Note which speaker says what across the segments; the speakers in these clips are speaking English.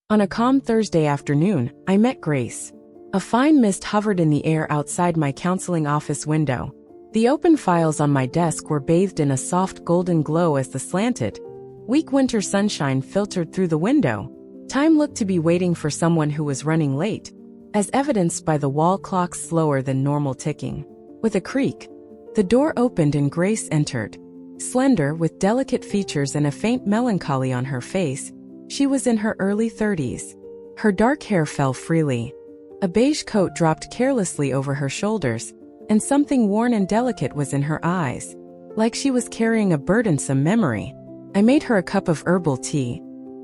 Speaker 1: On a calm Thursday afternoon, I met Grace. A fine mist hovered in the air outside my counseling office window. The open files on my desk were bathed in a soft golden glow as the slanted, weak winter sunshine filtered through the window. Time looked to be waiting for someone who was running late, as evidenced by the wall clock's slower than normal ticking. With a creak, the door opened and Grace entered. Slender, with delicate features and a faint melancholy on her face, she was in her early 30s. Her dark hair fell freely. A beige coat dropped carelessly over her shoulders, and something worn and delicate was in her eyes, like she was carrying a burdensome memory. I made her a cup of herbal tea,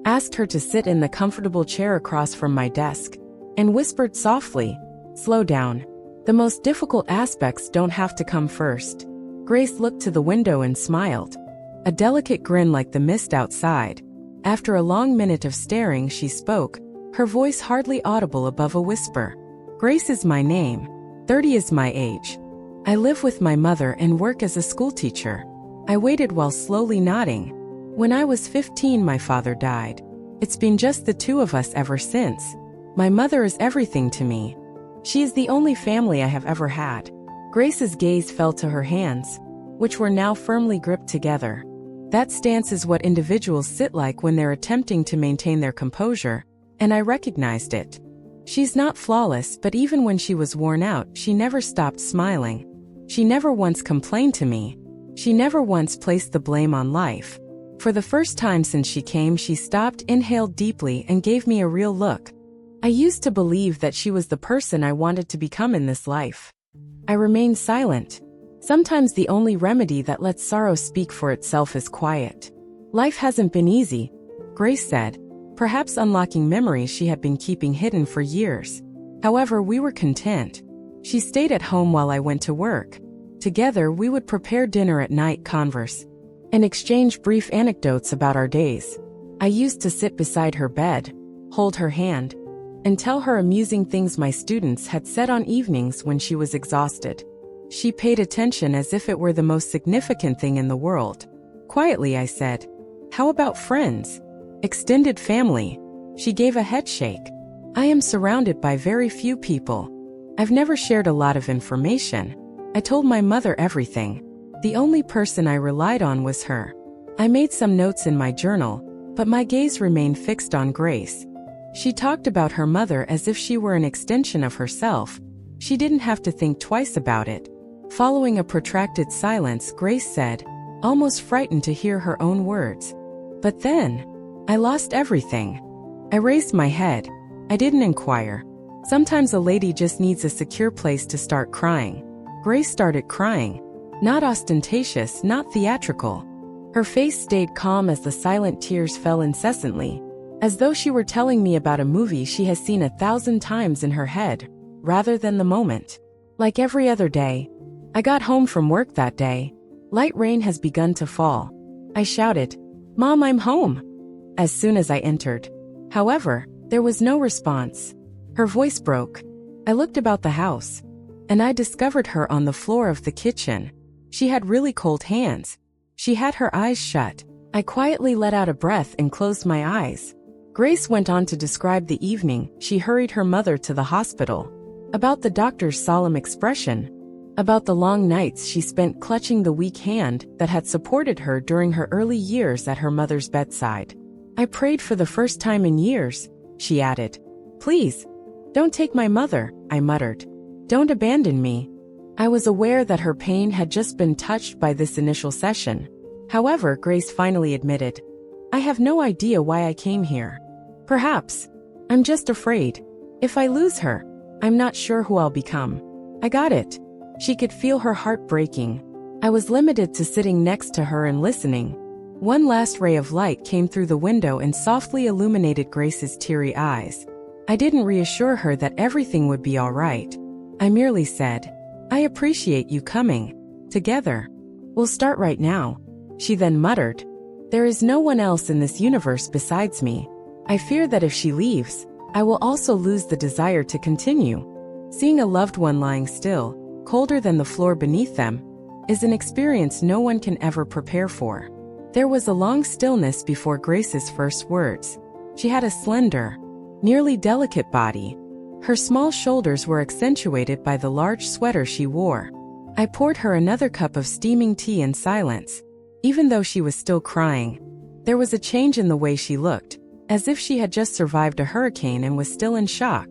Speaker 1: asked her to sit in the comfortable chair across from my desk, and whispered softly, "Slow down. The most difficult aspects don't have to come first." Grace looked to the window and smiled, a delicate grin like the mist outside. After a long minute of staring, she spoke, her voice hardly audible above a whisper. "Grace is my name. 30 is my age. I live with my mother and work as a schoolteacher." I waited while slowly nodding. "When I was 15, my father died. It's been just the two of us ever since. My mother is everything to me. She is the only family I have ever had." Grace's gaze fell to her hands, which were now firmly gripped together. That stance is what individuals sit like when they're attempting to maintain their composure, and I recognized it. She's not flawless, but even when she was worn out, she never stopped smiling. She never once complained to me. She never once placed the blame on life. For the first time since she came, she stopped, inhaled deeply, and gave me a real look. I used to believe that she was the person I wanted to become in this life. I remained silent. Sometimes the only remedy that lets sorrow speak for itself is quiet. "Life hasn't been easy," Grace said, perhaps unlocking memories she had been keeping hidden for years. However, we were content. She stayed at home while I went to work. Together, we would prepare dinner at night, converse, and exchange brief anecdotes about our days. I used to sit beside her bed, hold her hand, and tell her amusing things my students had said on evenings when she was exhausted. She paid attention as if it were the most significant thing in the world. Quietly, I said, "How about friends? Extended family?" She gave a head shake. "I am surrounded by very few people. I've never shared a lot of information. I told my mother everything. The only person I relied on was her." I made some notes in my journal, but my gaze remained fixed on Grace. She talked about her mother as if she were an extension of herself. She didn't have to think twice about it. Following a protracted silence, Grace said, almost frightened to hear her own words, "But then, I lost everything." I raised my head. I didn't inquire. Sometimes a lady just needs a secure place to start crying. Grace started crying. Not ostentatious, not theatrical. Her face stayed calm as the silent tears fell incessantly, as though she were telling me about a movie she has seen 1,000 times in her head, rather than the moment. Like every other day, I got home from work that day. Light rain has begun to fall. I shouted, "Mom, I'm home," as soon as I entered. However, there was no response. Her voice broke. I looked about the house, and I discovered her on the floor of the kitchen. She had really cold hands. She had her eyes shut. I quietly let out a breath and closed my eyes. Grace went on to describe the evening she hurried her mother to the hospital, about the doctor's solemn expression, about the long nights she spent clutching the weak hand that had supported her during her early years at her mother's bedside. "I prayed for the first time in years," she added. "Please, don't take my mother," I muttered. "Don't abandon me." I was aware that her pain had just been touched by this initial session. However, Grace finally admitted, "I have no idea why I came here. Perhaps, I'm just afraid. If I lose her, I'm not sure who I'll become." I got it. She could feel her heart breaking. I was limited to sitting next to her and listening. One last ray of light came through the window and softly illuminated Grace's teary eyes. I didn't reassure her that everything would be all right. I merely said, "I appreciate you coming. Together. We'll start right now." She then muttered, "There is no one else in this universe besides me. I fear that if she leaves, I will also lose the desire to continue." Seeing a loved one lying still, colder than the floor beneath them, is an experience no one can ever prepare for. There was a long stillness before Grace's first words. She had a slender, nearly delicate body. Her small shoulders were accentuated by the large sweater she wore. I poured her another cup of steaming tea in silence. Even though she was still crying, there was a change in the way she looked, as if she had just survived a hurricane and was still in shock.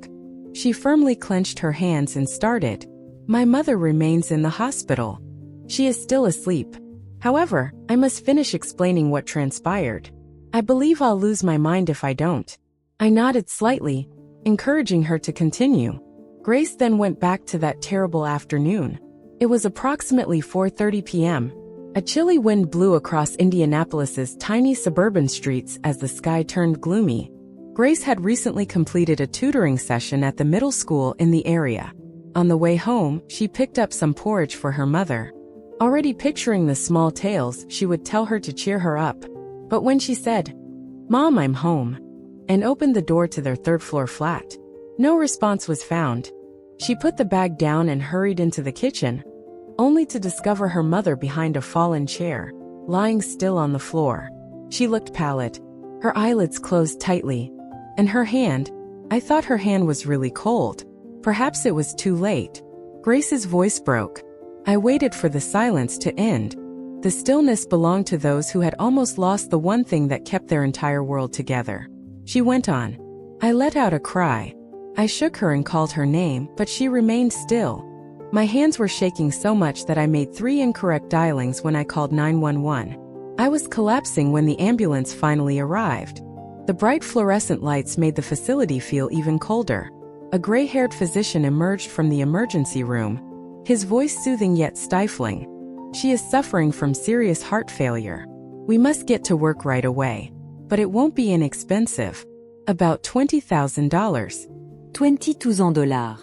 Speaker 1: She firmly clenched her hands and started. My mother remains in the hospital. She is still asleep. However, I must finish explaining what transpired. I believe I'll lose my mind if I don't. I nodded slightly, encouraging her to continue. Grace then went back to that terrible afternoon. It was approximately 4:30 p.m. A chilly wind blew across Indianapolis's tiny suburban streets as the sky turned gloomy. Grace had recently completed a tutoring session at the middle school in the area. On the way home, she picked up some porridge for her mother. Already picturing the small tales she would tell her to cheer her up. But when she said, "Mom, I'm home," and opened the door to their third-floor flat, no response was found. She put the bag down and hurried into the kitchen, only to discover her mother behind a fallen chair, lying still on the floor. She looked pallid, her eyelids closed tightly, and her hand, I thought her hand was really cold. Perhaps it was too late. Grace's voice broke. I waited for the silence to end. The stillness belonged to those who had almost lost the one thing that kept their entire world together. She went on. I let out a cry. I shook her and called her name, but she remained still. My hands were shaking so much that I made 3 incorrect dialings when I called 911. I was collapsing when the ambulance finally arrived. The bright fluorescent lights made the facility feel even colder. A gray-haired physician emerged from the emergency room, his voice soothing yet stifling. She is suffering from serious heart failure. We must get to work right away. But it won't be inexpensive. About $20,000.
Speaker 2: $22,000.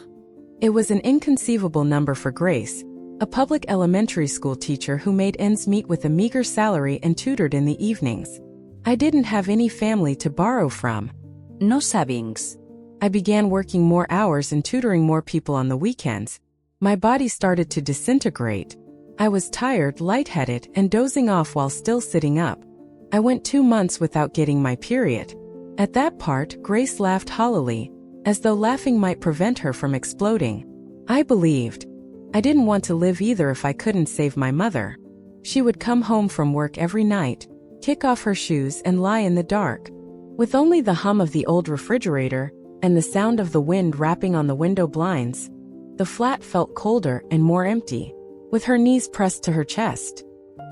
Speaker 1: It was an inconceivable number for Grace, a public elementary school teacher who made ends meet with a meager salary and tutored in the evenings. I didn't have any family to borrow from.
Speaker 2: No savings.
Speaker 1: I began working more hours and tutoring more people on the weekends. My body started to disintegrate. I was tired, lightheaded, and dozing off while still sitting up. I went 2 months without getting my period. At that part, Grace laughed hollowly, as though laughing might prevent her from exploding. I believed. I didn't want to live either if I couldn't save my mother. She would come home from work every night, kick off her shoes and lie in the dark. With only the hum of the old refrigerator and the sound of the wind rapping on the window blinds, the flat felt colder and more empty. With her knees pressed to her chest,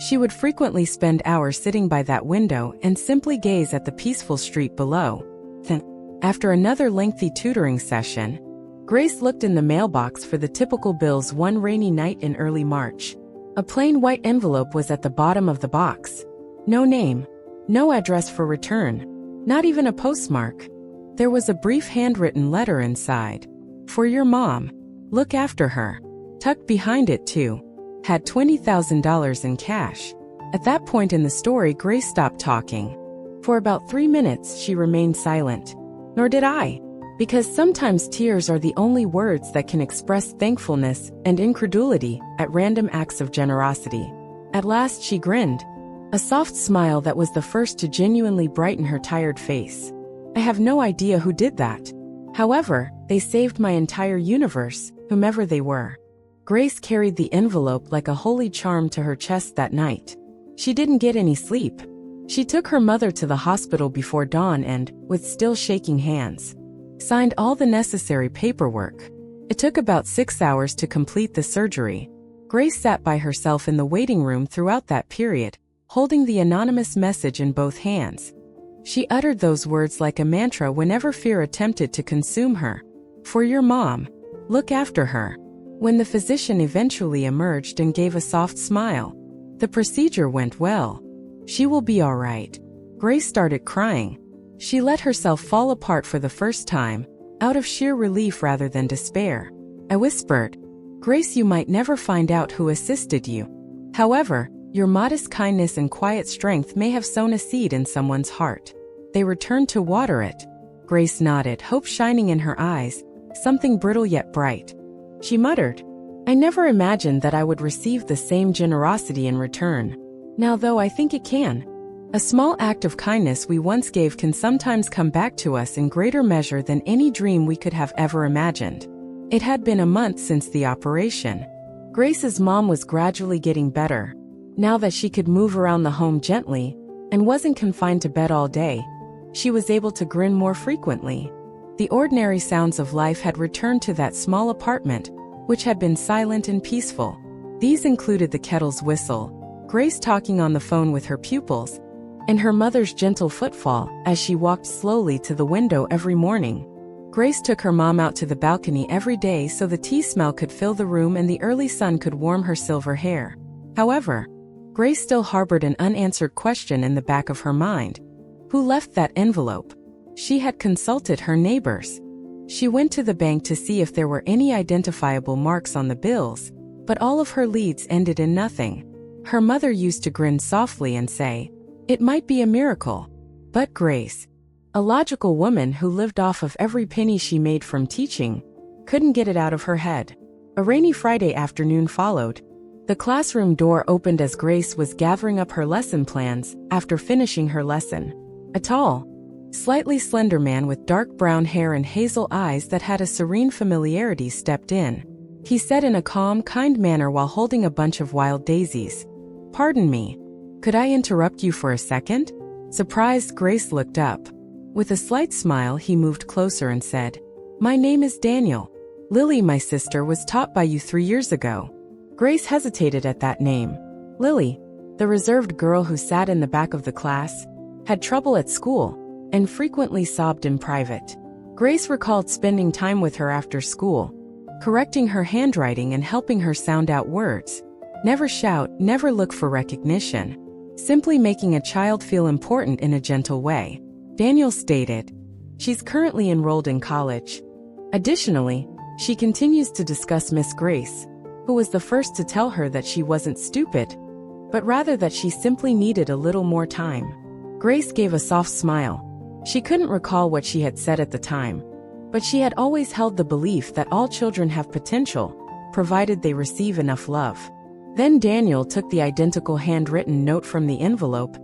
Speaker 1: she would frequently spend hours sitting by that window and simply gaze at the peaceful street below. Then, after another lengthy tutoring session, Grace looked in the mailbox for the typical bills one rainy night in early March. A plain white envelope was at the bottom of the box. No name, no address for return, not even a postmark. There was a brief handwritten letter inside. For your mom. Look after her. Tucked behind it, too, had $20,000 in cash. At that point in the story, Grace stopped talking. For about 3 minutes, she remained silent. Nor did I. Because sometimes tears are the only words that can express thankfulness and incredulity at random acts of generosity. At last she grinned. A soft smile that was the first to genuinely brighten her tired face. I have no idea who did that. However, they saved my entire universe, whomever they were. Grace carried the envelope like a holy charm to her chest that night. She didn't get any sleep. She took her mother to the hospital before dawn and, with still shaking hands, signed all the necessary paperwork. It took about 6 hours to complete the surgery. Grace sat by herself in the waiting room throughout that period, holding the anonymous message in both hands. She uttered those words like a mantra whenever fear attempted to consume her. For your mom. Look after her. When the physician eventually emerged and gave a soft smile, the procedure went well. She will be all right. Grace started crying. She let herself fall apart for the first time, out of sheer relief rather than despair. I whispered, Grace, you might never find out who assisted you. However, your modest kindness and quiet strength may have sown a seed in someone's heart. They returned to water it. Grace nodded, hope shining in her eyes, something brittle yet bright. She muttered, I never imagined that I would receive the same generosity in return. Now though I think it can. A small act of kindness we once gave can sometimes come back to us in greater measure than any dream we could have ever imagined. It had been a month since the operation. Grace's mom was gradually getting better. Now that she could move around the home gently and wasn't confined to bed all day, she was able to grin more frequently. The ordinary sounds of life had returned to that small apartment, which had been silent and peaceful. These included the kettle's whistle, Grace talking on the phone with her pupils, and her mother's gentle footfall as she walked slowly to the window every morning. Grace took her mom out to the balcony every day so the tea smell could fill the room and the early sun could warm her silver hair. However, Grace still harbored an unanswered question in the back of her mind. Who left that envelope? She had consulted her neighbors. She went to the bank to see if there were any identifiable marks on the bills, but all of her leads ended in nothing. Her mother used to grin softly and say, "It might be a miracle." But Grace, a logical woman who lived off of every penny she made from teaching, couldn't get it out of her head. A rainy Friday afternoon followed. The classroom door opened as Grace was gathering up her lesson plans after finishing her lesson. A tall, slightly slender man with dark brown hair and hazel eyes that had a serene familiarity stepped in. He said in a calm, kind manner while holding a bunch of wild daisies, "Pardon me, could I interrupt you for a second?" Surprised, Grace looked up. With a slight smile, he moved closer and said, "My name is Daniel. Lily, my sister, was taught by you 3 years ago." Grace hesitated at that name. Lily, the reserved girl who sat in the back of the class, had trouble at school and frequently sobbed in private. Grace recalled spending time with her after school, correcting her handwriting and helping her sound out words. Never shout, never look for recognition. Simply making a child feel important in a gentle way. Daniel stated, "She's currently enrolled in college." Additionally, she continues to discuss Miss Grace, who was the first to tell her that she wasn't stupid, but rather that she simply needed a little more time. Grace gave a soft smile. She couldn't recall what she had said at the time, but she had always held the belief that all children have potential, provided they receive enough love. Then Daniel took the identical handwritten note from the envelope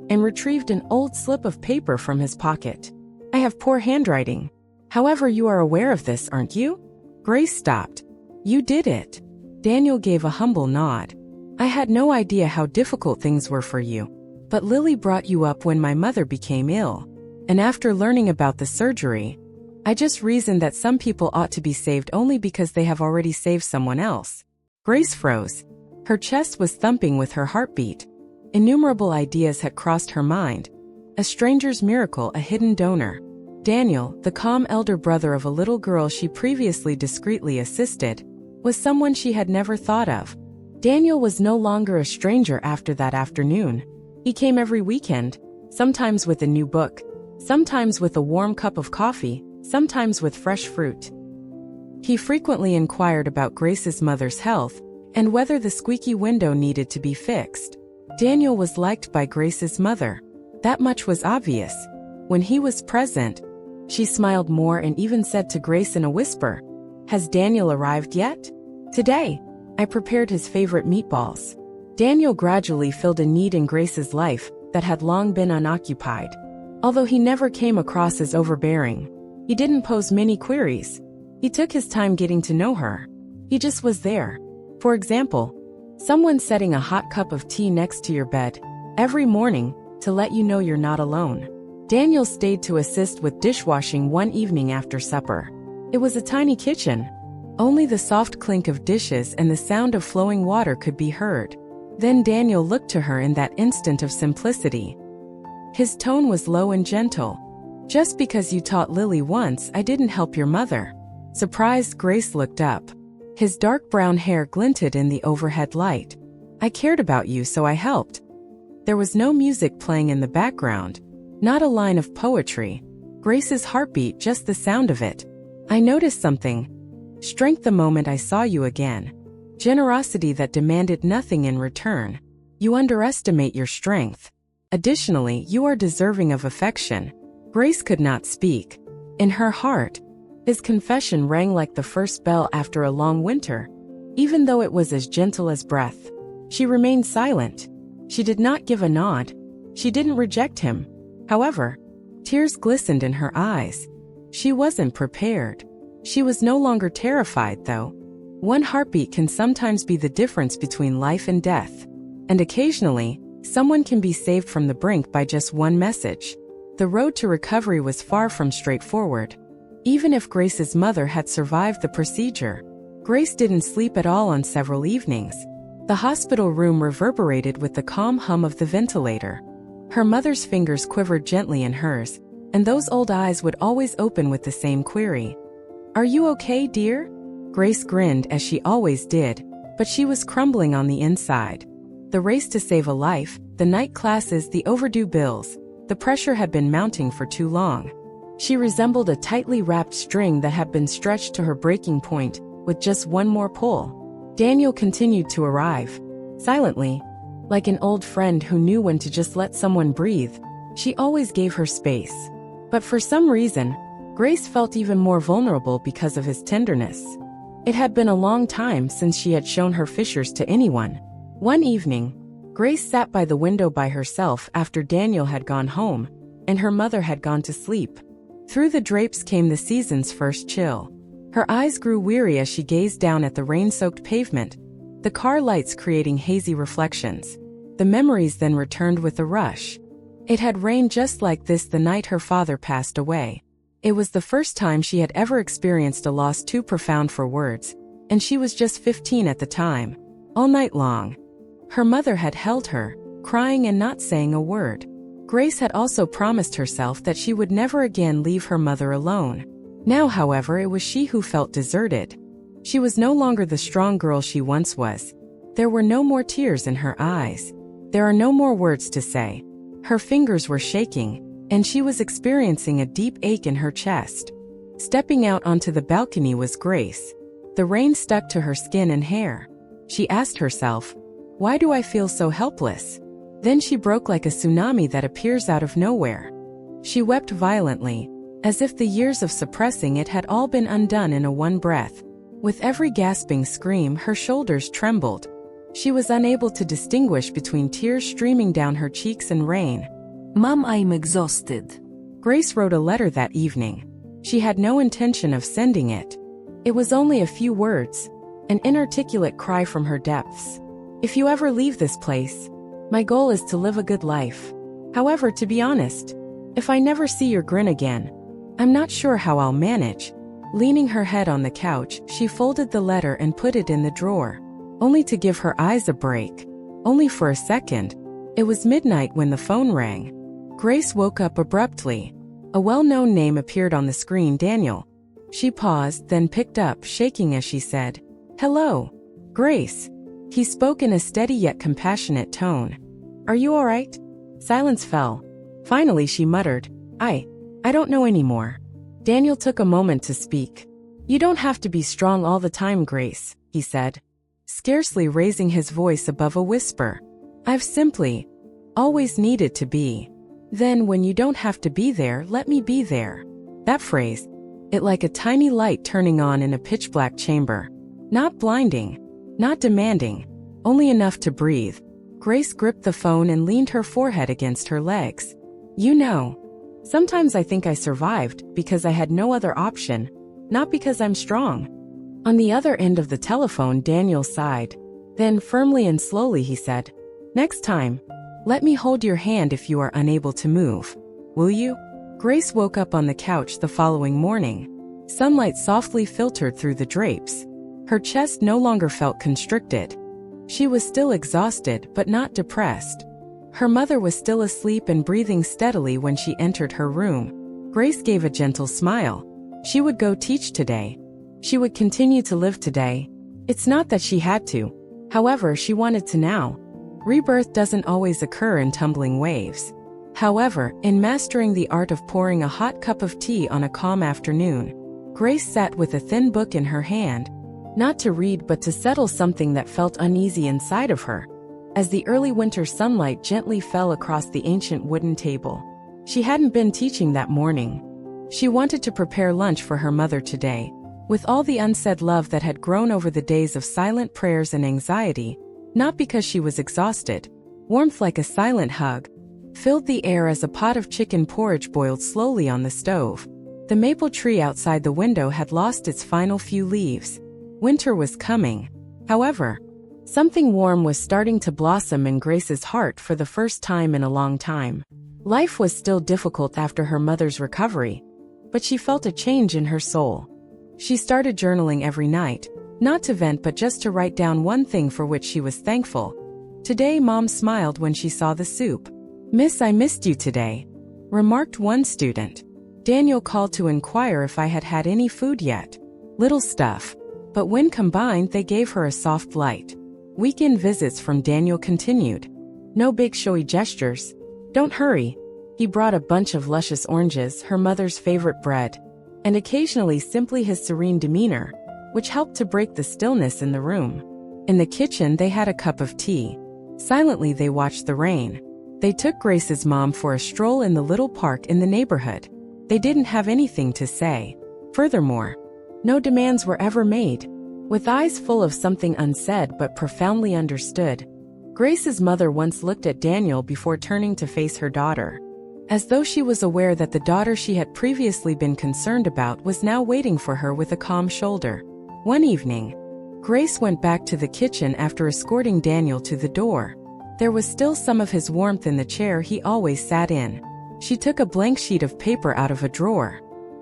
Speaker 1: and retrieved an old slip of paper from his pocket. "I have poor handwriting. However, you are aware of this, aren't you?" Grace stopped. "You did it." Daniel gave a humble nod. "I had no idea how difficult things were for you, but Lily brought you up when my mother became ill. And after learning about the surgery, I just reasoned that some people ought to be saved only because they have already saved someone else." Grace froze. Her chest was thumping with her heartbeat. Innumerable ideas had crossed her mind. A stranger's miracle, a hidden donor. Daniel, the calm elder brother of a little girl she previously discreetly assisted, was someone she had never thought of. Daniel was no longer a stranger after that afternoon. He came every weekend, sometimes with a new book, sometimes with a warm cup of coffee, sometimes with fresh fruit. He frequently inquired about Grace's mother's health and whether the squeaky window needed to be fixed. Daniel was liked by Grace's mother. That much was obvious. When he was present, she smiled more and even said to Grace in a whisper, "Has Daniel arrived yet?" "Today, I prepared his favorite meatballs." Daniel gradually filled a need in Grace's life that had long been unoccupied. Although he never came across as overbearing, he didn't pose many queries. He took his time getting to know her. He just was there. For example, someone setting a hot cup of tea next to your bed every morning to let you know you're not alone. Daniel stayed to assist with dishwashing one evening after supper. It was a tiny kitchen. Only the soft clink of dishes and the sound of flowing water could be heard. Then Daniel looked to her in that instant of simplicity. His tone was low and gentle. "Just because you taught Lily once, I didn't help your mother." Surprised, Grace looked up. His dark brown hair glinted in the overhead light. "I cared about you, so I helped." There was no music playing in the background, not a line of poetry. Grace's heartbeat, just the sound of it. "I noticed something. Strength the moment I saw you again. Generosity that demanded nothing in return. You underestimate your strength. Additionally, you are deserving of affection." Grace could not speak. In her heart, his confession rang like the first bell after a long winter. Even though it was as gentle as breath, she remained silent. She did not give a nod. She didn't reject him. However, tears glistened in her eyes. She wasn't prepared. She was no longer terrified, though. One heartbeat can sometimes be the difference between life and death. And occasionally, someone can be saved from the brink by just one message. The road to recovery was far from straightforward. Even if Grace's mother had survived the procedure, Grace didn't sleep at all on several evenings. The hospital room reverberated with the calm hum of the ventilator. Her mother's fingers quivered gently in hers, and those old eyes would always open with the same query. "Are you okay, dear?" Grace grinned as she always did, but she was crumbling on the inside. The race to save a life, the night classes, the overdue bills, the pressure had been mounting for too long. She resembled a tightly wrapped string that had been stretched to her breaking point, with just one more pull. Daniel continued to arrive. Silently, like an old friend who knew when to just let someone breathe, she always gave her space. But for some reason, Grace felt even more vulnerable because of his tenderness. It had been a long time since she had shown her fissures to anyone. One evening, Grace sat by the window by herself after Daniel had gone home, and her mother had gone to sleep. Through the drapes came the season's first chill. Her eyes grew weary as she gazed down at the rain-soaked pavement, the car lights creating hazy reflections. The memories then returned with a rush. It had rained just like this the night her father passed away. It was the first time she had ever experienced a loss too profound for words, and she was just 15 at the time. All night long, her mother had held her, crying and not saying a word. Grace had also promised herself that she would never again leave her mother alone. Now, however, it was she who felt deserted. She was no longer the strong girl she once was. There were no more tears in her eyes. There are no more words to say. Her fingers were shaking, and she was experiencing a deep ache in her chest. Stepping out onto the balcony was Grace. The rain stuck to her skin and hair. She asked herself, "Why do I feel so helpless?" Then she broke like a tsunami that appears out of nowhere. She wept violently, as if the years of suppressing it had all been undone in a one breath. With every gasping scream, her shoulders trembled. She was unable to distinguish between tears streaming down her cheeks and rain.
Speaker 2: "Mom, I'm exhausted."
Speaker 1: Grace wrote a letter that evening. She had no intention of sending it. It was only a few words, an inarticulate cry from her depths. "If you ever leave this place, my goal is to live a good life. However, to be honest, if I never see your grin again, I'm not sure how I'll manage." Leaning her head on the couch, she folded the letter and put it in the drawer, only to give her eyes a break. Only for a second. It was midnight when the phone rang. Grace woke up abruptly. A well-known name appeared on the screen, Daniel. She paused, then picked up, shaking as she said, "Hello, Grace." He spoke in a steady yet compassionate tone. "Are you all right?" Silence fell. Finally she muttered, I don't know anymore." Daniel took a moment to speak. "You don't have to be strong all the time, Grace," he said, scarcely raising his voice above a whisper. "I've simply always needed to be. Then when you don't have to be there, let me be there." That phrase, it like a tiny light turning on in a pitch-black chamber. Not blinding, not demanding, only enough to breathe. Grace gripped the phone and leaned her forehead against her legs. "You know, sometimes I think I survived because I had no other option, not because I'm strong." On the other end of the telephone, Daniel sighed. Then firmly and slowly he said, "Next time, let me hold your hand if you are unable to move. Will you?" Grace woke up on the couch the following morning. Sunlight softly filtered through the drapes. Her chest no longer felt constricted. She was still exhausted but not depressed. Her mother was still asleep and breathing steadily when she entered her room. Grace gave a gentle smile. She would go teach today. She would continue to live today. It's not that she had to. However, she wanted to now. Rebirth doesn't always occur in tumbling waves. However, in mastering the art of pouring a hot cup of tea on a calm afternoon, Grace sat with a thin book in her hand, not to read but to settle something that felt uneasy inside of her. As the early winter sunlight gently fell across the ancient wooden table, she hadn't been teaching that morning. She wanted to prepare lunch for her mother today, with all the unsaid love that had grown over the days of silent prayers and anxiety, not because she was exhausted, warmth like a silent hug, filled the air as a pot of chicken porridge boiled slowly on the stove. The maple tree outside the window had lost its final few leaves. Winter was coming. However, something warm was starting to blossom in Grace's heart for the first time in a long time. Life was still difficult after her mother's recovery, but she felt a change in her soul. She started journaling every night, not to vent but just to write down one thing for which she was thankful. Today, Mom smiled when she saw the soup. "Miss, I missed you today," remarked one student. Daniel called to inquire if I had had any food yet. Little stuff. But when combined, they gave her a soft light. Weekend visits from Daniel continued. No big showy gestures. Don't hurry. He brought a bunch of luscious oranges, her mother's favorite bread, and occasionally simply his serene demeanor, which helped to break the stillness in the room. In the kitchen, they had a cup of tea. Silently, they watched the rain. They took Grace's mom for a stroll in the little park in the neighborhood. They didn't have anything to say. Furthermore, no demands were ever made. With eyes full of something unsaid but profoundly understood, Grace's mother once looked at Daniel before turning to face her daughter, as though she was aware that the daughter she had previously been concerned about was now waiting for her with a calm shoulder. One evening, Grace went back to the kitchen after escorting Daniel to the door. There was still some of his warmth in the chair he always sat in. She took a blank sheet of paper out of a drawer.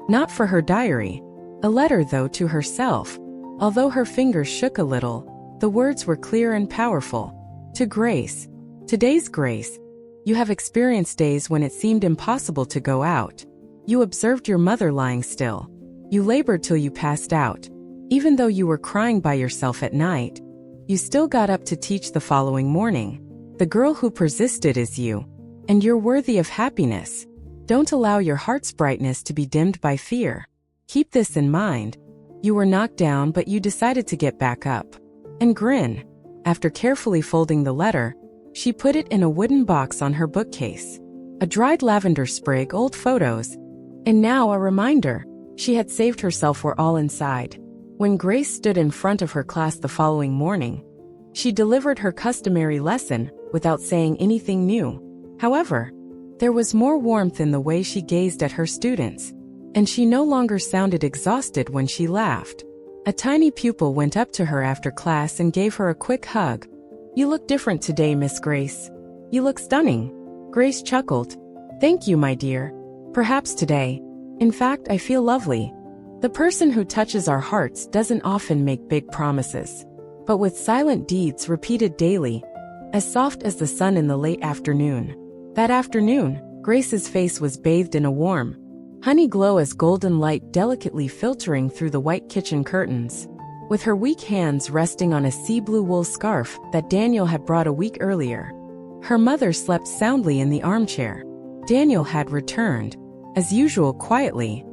Speaker 1: Not for her diary. A letter, though, to herself. Although her fingers shook a little, the words were clear and powerful. To Grace. Today's Grace. You have experienced days when it seemed impossible to go out. You observed your mother lying still. You labored till you passed out. Even though you were crying by yourself at night, you still got up to teach the following morning. The girl who persisted is you. And you're worthy of happiness. Don't allow your heart's brightness to be dimmed by fear. Keep this in mind. You were knocked down, but you decided to get back up. And grin. After carefully folding the letter, she put it in a wooden box on her bookcase. A dried lavender sprig, old photos, and now a reminder. She had saved herself were all inside. When Grace stood in front of her class the following morning, she delivered her customary lesson without saying anything new. However, there was more warmth in the way she gazed at her students, and she no longer sounded exhausted when she laughed. A tiny pupil went up to her after class and gave her a quick hug. "You look different today, Miss Grace. You look stunning." Grace chuckled. "Thank you, my dear. Perhaps today. In fact, I feel lovely." The person who touches our hearts doesn't often make big promises, but with silent deeds repeated daily, as soft as the sun in the late afternoon. That afternoon, Grace's face was bathed in a warm, honey glow as golden light delicately filtering through the white kitchen curtains. With her weak hands resting on a sea blue wool scarf that Daniel had brought a week earlier, her mother slept soundly in the armchair. Daniel had returned, as usual, quietly.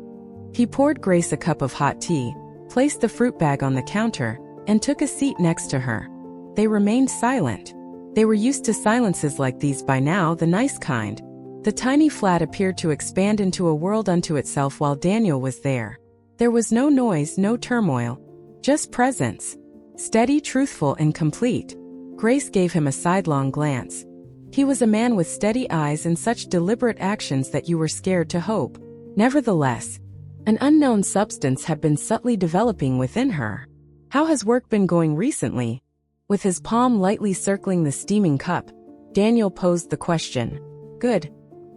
Speaker 1: He poured Grace a cup of hot tea, placed the fruit bag on the counter, and took a seat next to her. They remained silent. They were used to silences like these by now, the nice kind. The tiny flat appeared to expand into a world unto itself while Daniel was there. There was no noise, no turmoil, just presence. Steady, truthful, and complete. Grace gave him a sidelong glance. He was a man with steady eyes and such deliberate actions that you were scared to hope. Nevertheless, an unknown substance had been subtly developing within her. "How has work been going recently?" With his palm lightly circling the steaming cup, Daniel posed the question. "Good,"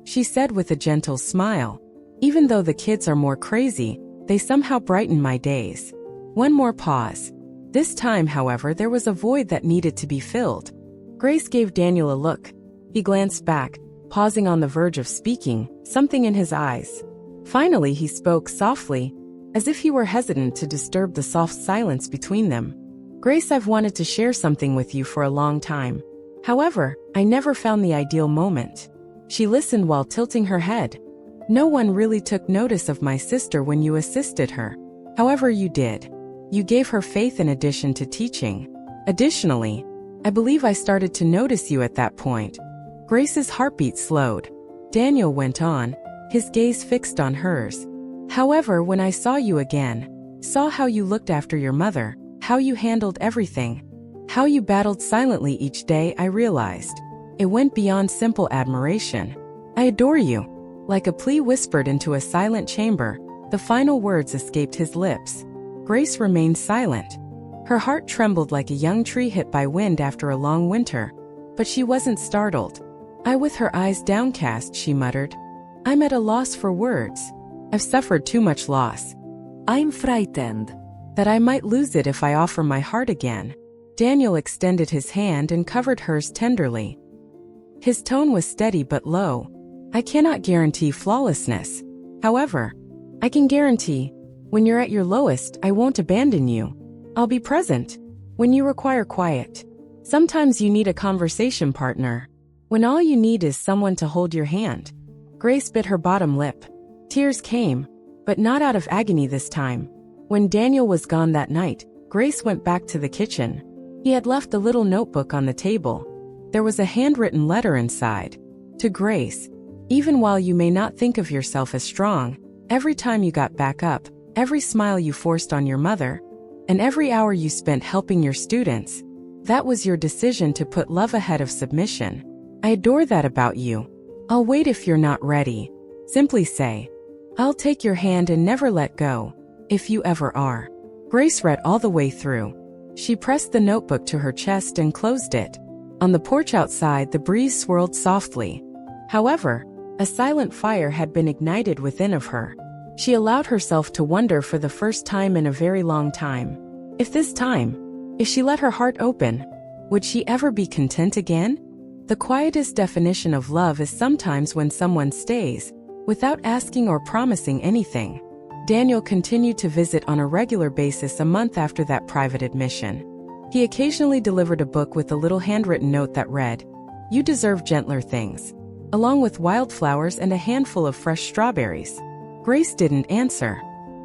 Speaker 1: she said with a gentle smile. "Even though the kids are more crazy, they somehow brighten my days." One more pause. This time, however, there was a void that needed to be filled. Grace gave Daniel a look. He glanced back, pausing on the verge of speaking, something in his eyes. Finally, he spoke softly, as if he were hesitant to disturb the soft silence between them. "Grace, I've wanted to share something with you for a long time. However, I never found the ideal moment." She listened while tilting her head. "No one really took notice of my sister when you assisted her. However, you did. You gave her faith in addition to teaching. Additionally, I believe I started to notice you at that point." Grace's heartbeat slowed. Daniel went on, his gaze fixed on hers. "However, when I saw you again, saw how you looked after your mother, how you handled everything, how you battled silently each day, I realized It went beyond simple admiration. "I adore you." Like a plea whispered into a silent chamber, the final words escaped his lips. Grace remained silent. Her heart trembled like a young tree hit by wind after a long winter. But she wasn't startled. With her eyes downcast, she muttered, "I'm at a loss for words. I've suffered too much loss.
Speaker 2: I'm frightened
Speaker 1: that I might lose it if I offer my heart again." Daniel extended his hand and covered hers tenderly. His tone was steady but low. "I cannot guarantee flawlessness. However, I can guarantee, when you're at your lowest, I won't abandon you. I'll be present when you require quiet. Sometimes you need a conversation partner. When all you need is someone to hold your hand." Grace bit her bottom lip. Tears came, but not out of agony this time. When Daniel was gone that night, Grace went back to the kitchen. He had left a little notebook on the table. There was a handwritten letter inside. To Grace, "Even while you may not think of yourself as strong, every time you got back up, every smile you forced on your mother, and every hour you spent helping your students, that was your decision to put love ahead of submission. I adore that about you. I'll wait if you're not ready. Simply say, I'll take your hand and never let go, if you ever are." Grace read all the way through. She pressed the notebook to her chest and closed it. On the porch outside, the breeze swirled softly. However, a silent fire had been ignited within of her. She allowed herself to wonder for the first time in a very long time. If she let her heart open, would she ever be content again? The quietest definition of love is sometimes when someone stays, without asking or promising anything. Daniel continued to visit on a regular basis a month after that private admission. He occasionally delivered a book with a little handwritten note that read, "You deserve gentler things," along with wildflowers and a handful of fresh strawberries. Grace didn't answer.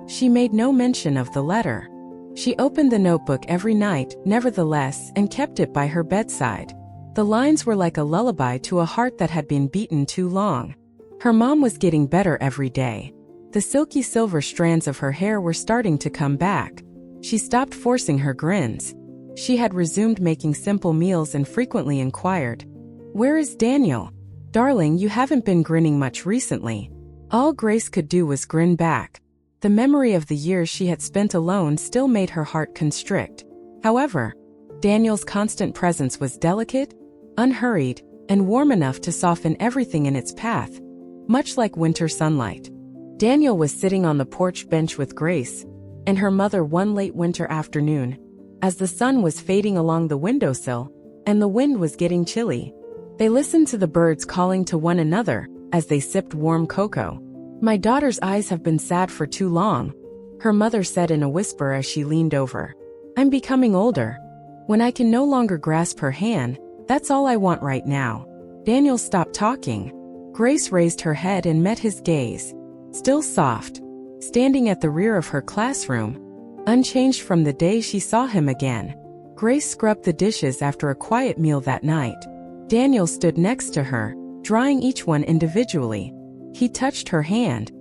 Speaker 1: She made no mention of the letter. She opened the notebook every night, nevertheless, and kept it by her bedside. The lines were like a lullaby to a heart that had been beaten too long. Her mom was getting better every day. The silky silver strands of her hair were starting to come back. She stopped forcing her grins. She had resumed making simple meals and frequently inquired, "Where is Daniel? Darling, you haven't been grinning much recently." All Grace could do was grin back. The memory of the years she had spent alone still made her heart constrict. However, Daniel's constant presence was delicate, unhurried, and warm enough to soften everything in its path, much like winter sunlight. Daniel was sitting on the porch bench with Grace and her mother one late winter afternoon, as the sun was fading along the windowsill and the wind was getting chilly. They listened to the birds calling to one another as they sipped warm cocoa. "My daughter's eyes have been sad for too long," her mother said in a whisper as she leaned over. "I'm becoming older. When I can no longer grasp her hand, that's all I want right now." Daniel stopped talking. Grace raised her head and met his gaze. Still soft, standing at the rear of her classroom, unchanged from the day she saw him again. Grace scrubbed the dishes after a quiet meal that night. Daniel stood next to her, drying each one individually. He touched her hand.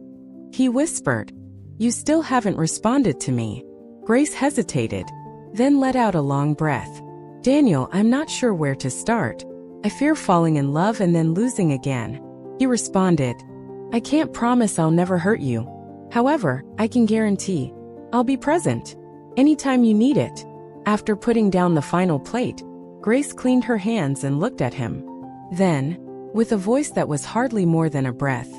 Speaker 1: He whispered, "You still haven't responded to me." Grace hesitated, then let out a long breath. "Daniel, I'm not sure where to start. I fear falling in love and then losing again." He responded, "I can't promise I'll never hurt you. However, I can guarantee I'll be present anytime you need it." After putting down the final plate, Grace cleaned her hands and looked at him. Then, with a voice that was hardly more than a breath,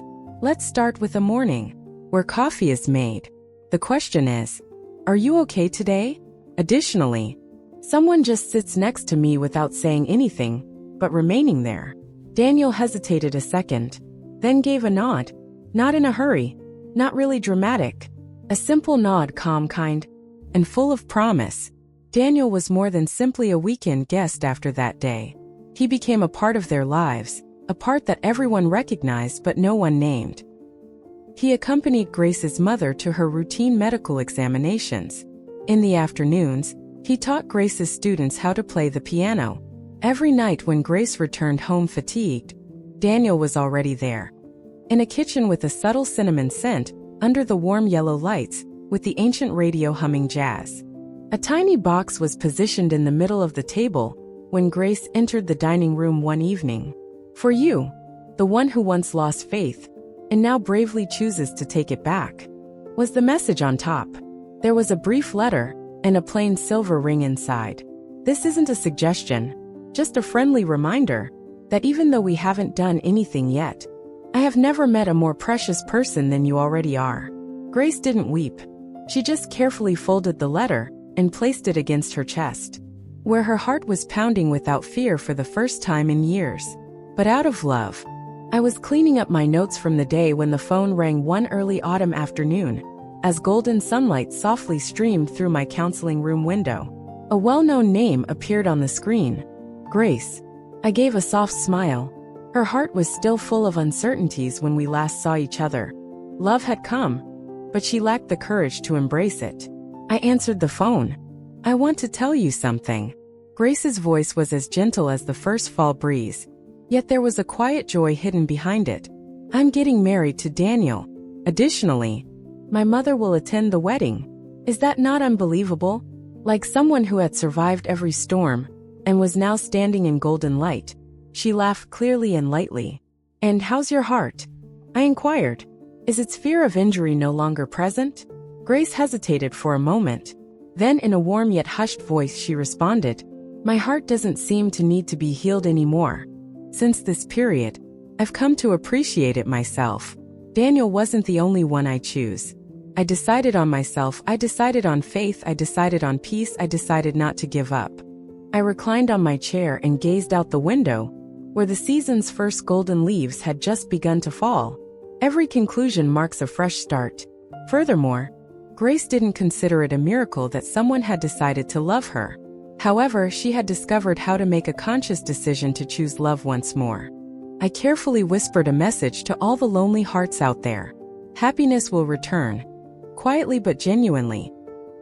Speaker 1: "Let's start with a morning where coffee is made. The question is, are you okay today? Additionally, someone just sits next to me without saying anything, but remaining there." Daniel hesitated a second, then gave a nod. Not in a hurry, not really dramatic. A simple nod, calm, kind, and full of promise. Daniel was more than simply a weekend guest after that day. He became a part of their lives, a part that everyone recognized but no one named. He accompanied Grace's mother to her routine medical examinations. In the afternoons, he taught Grace's students how to play the piano. Every night when Grace returned home fatigued, Daniel was already there. In a kitchen with a subtle cinnamon scent, under the warm yellow lights, with the ancient radio humming jazz. A tiny box was positioned in the middle of the table, when Grace entered the dining room one evening. For you, the one who once lost faith, and now bravely chooses to take it back, was the message on top. There was a brief letter, and a plain silver ring inside. This isn't a suggestion, just a friendly reminder that even though we haven't done anything yet, I have never met a more precious person than you already are. Grace didn't weep. She just carefully folded the letter and placed it against her chest, where her heart was pounding without fear for the first time in years, but out of love. I was cleaning up my notes from the day when the phone rang one early autumn afternoon, as golden sunlight softly streamed through my counseling room window. A well-known name appeared on the screen. Grace. I gave a soft smile. Her heart was still full of uncertainties when we last saw each other. Love had come, but she lacked the courage to embrace it. I answered the phone. I want to tell you something. Grace's voice was as gentle as the first fall breeze, yet there was a quiet joy hidden behind it. I'm getting married to Daniel. Additionally, my mother will attend the wedding. Is that not unbelievable? Like someone who had survived every storm and was now standing in golden light, she laughed clearly and lightly. And how's your heart? I inquired. Is its fear of injury no longer present? Grace hesitated for a moment. Then in a warm yet hushed voice she responded, my heart doesn't seem to need to be healed anymore. Since this period, I've come to appreciate it myself. Daniel wasn't the only one I choose. I decided on myself, I decided on faith, I decided on peace, I decided not to give up. I reclined on my chair and gazed out the window, where the season's first golden leaves had just begun to fall. Every conclusion marks a fresh start. Furthermore, Grace didn't consider it a miracle that someone had decided to love her. However, she had discovered how to make a conscious decision to choose love once more. I carefully whispered a message to all the lonely hearts out there. Happiness will return, quietly but genuinely,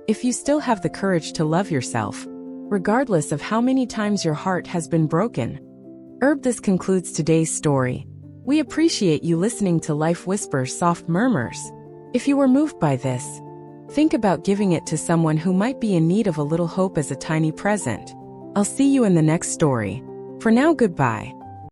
Speaker 1: if you still have the courage to love yourself, regardless of how many times your heart has been broken. This concludes today's story. We appreciate you listening to Life Whisper's soft murmurs. If you were moved by this, think about giving it to someone who might be in need of a little hope as a tiny present. I'll see you in the next story. For now, goodbye.